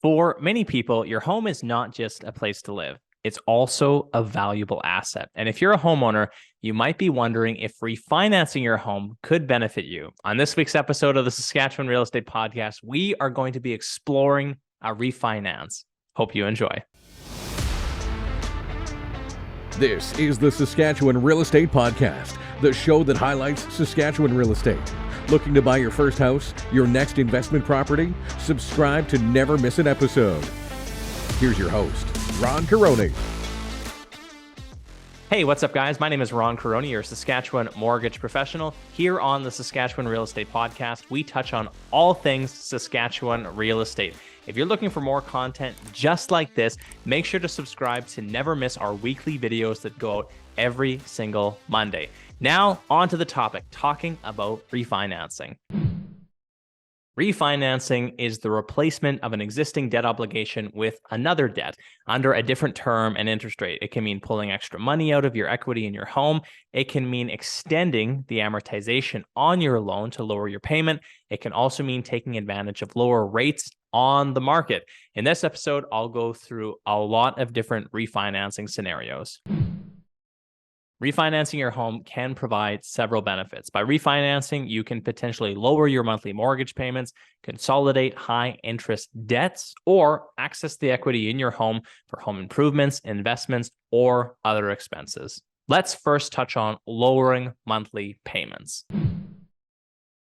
For many people, your home is not just a place to live. It's also a valuable asset. And if you're a homeowner, you might be wondering if refinancing your home could benefit you. On this week's episode of the Saskatchewan Real Estate Podcast, we are going to be exploring a refinance. Hope you enjoy. This is the Saskatchewan Real Estate Podcast, the show that highlights Saskatchewan real estate. Looking to buy your first house, your next investment property? Subscribe to never miss an episode. Here's your host, Ron Caroni. Hey, what's up, guys? My name is Ron Caroni, your Saskatchewan mortgage professional. Here on the Saskatchewan Real Estate Podcast, we touch on all things Saskatchewan real estate. If you're looking for more content just like this, make sure to subscribe to never miss our weekly videos that go out every single Monday. Now, on to the topic, talking about refinancing. Refinancing is the replacement of an existing debt obligation with another debt under a different term and interest rate. It can mean pulling extra money out of your equity in your home. It can mean extending the amortization on your loan to lower your payment. It can also mean taking advantage of lower rates on the market. In this episode, I'll go through a lot of different refinancing scenarios. Refinancing your home can provide several benefits. By refinancing, you can potentially lower your monthly mortgage payments, consolidate high interest debts, or access the equity in your home for home improvements, investments, or other expenses. Let's first touch on lowering monthly payments.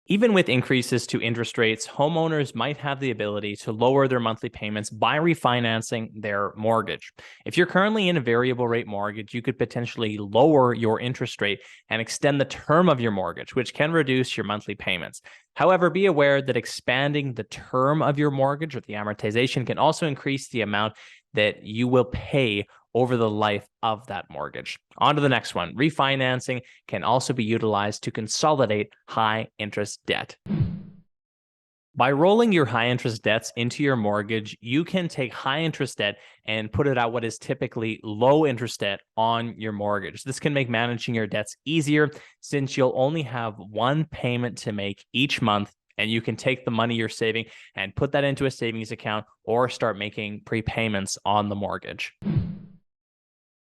Even with increases to interest rates, homeowners might have the ability to lower their monthly payments by refinancing their mortgage. If you're currently in a variable rate mortgage, you could potentially lower your interest rate and extend the term of your mortgage, which can reduce your monthly payments. However, be aware that expanding the term of your mortgage or the amortization can also increase the amount that you will pay over the life of that mortgage. On to the next one. Refinancing can also be utilized to consolidate high interest debt. By rolling your high interest debts into your mortgage, you can take high interest debt and put it at what is typically low interest debt on your mortgage. This can make managing your debts easier since you'll only have one payment to make each month, and you can take the money you're saving and put that into a savings account or start making prepayments on the mortgage.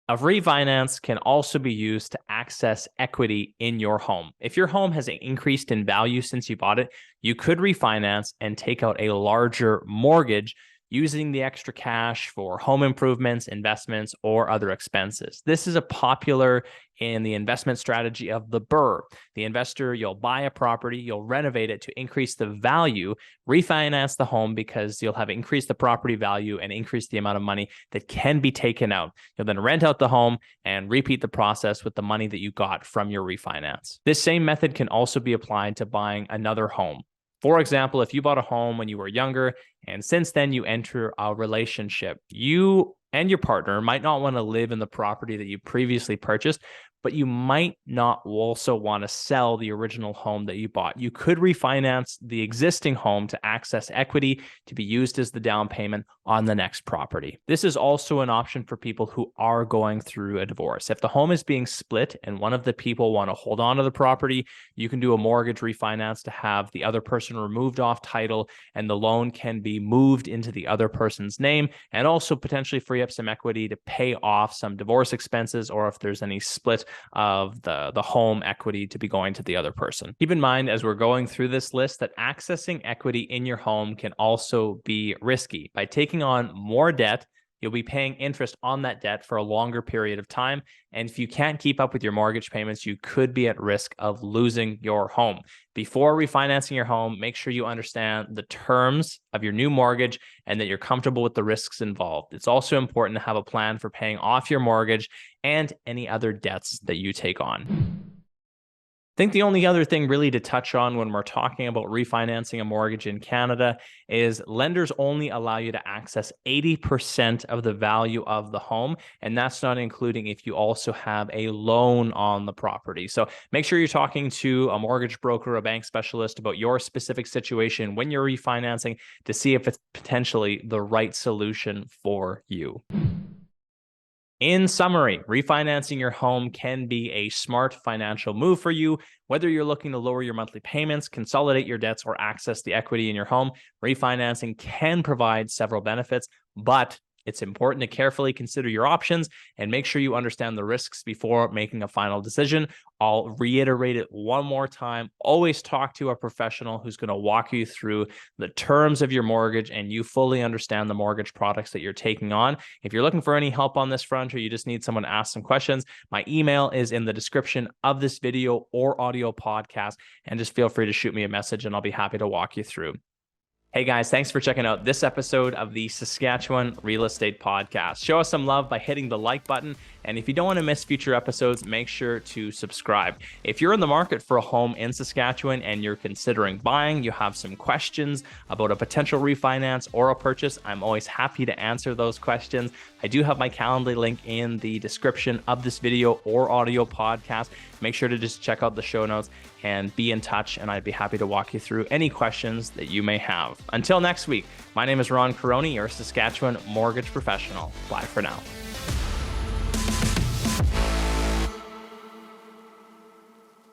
A refinance can also be used to access equity in your home. If your home has increased in value since you bought it, you could refinance and take out a larger mortgage using the extra cash for home improvements, investments, or other expenses. This is a popular in the investment strategy of the BRRRR. The investor, you'll buy a property, you'll renovate it to increase the value, refinance the home because you'll have increased the property value and increase the amount of money that can be taken out. You'll then rent out the home and repeat the process with the money that you got from your refinance. This same method can also be applied to buying another home. For example, if you bought a home when you were younger and since then you enter a relationship, you and your partner might not want to live in the property that you previously purchased, but you might not also want to sell the original home that you bought. You could refinance the existing home to access equity to be used as the down payment on the next property. This is also an option for people who are going through a divorce. If the home is being split and one of the people want to hold on to the property, you can do a mortgage refinance to have the other person removed off title and the loan can be moved into the other person's name and also potentially free up some equity to pay off some divorce expenses or if there's any split of the home equity to be going to the other person. Keep in mind as we're going through this list that accessing equity in your home can also be risky. By taking on more debt, you'll be paying interest on that debt for a longer period of time. And if you can't keep up with your mortgage payments, you could be at risk of losing your home. Before refinancing your home, make sure you understand the terms of your new mortgage and that you're comfortable with the risks involved. It's also important to have a plan for paying off your mortgage and any other debts that you take on. I think the only other thing really to touch on when we're talking about refinancing a mortgage in Canada is lenders only allow you to access 80% of the value of the home. And that's not including if you also have a loan on the property. So make sure you're talking to a mortgage broker, a bank specialist about your specific situation when you're refinancing to see if it's potentially the right solution for you. In summary, refinancing your home can be a smart financial move for you. Whether you're looking to lower your monthly payments, consolidate your debts, or access the equity in your home, refinancing can provide several benefits, but it's important to carefully consider your options and make sure you understand the risks before making a final decision. I'll reiterate it one more time. Always talk to a professional who's going to walk you through the terms of your mortgage and you fully understand the mortgage products that you're taking on. If you're looking for any help on this front or you just need someone to ask some questions, my email is in the description of this video or audio podcast, and just feel free to shoot me a message and I'll be happy to walk you through. Hey guys, thanks for checking out this episode of the Saskatchewan Real Estate Podcast. Show us some love by hitting the like button. And if you don't want to miss future episodes, make sure to subscribe. If you're in the market for a home in Saskatchewan and you're considering buying, you have some questions about a potential refinance or a purchase, I'm always happy to answer those questions. I do have my Calendly link in the description of this video or audio podcast. Make sure to just check out the show notes and be in touch, and I'd be happy to walk you through any questions that you may have. Until next week, my name is Ron Caroni, your Saskatchewan mortgage professional. Bye for now.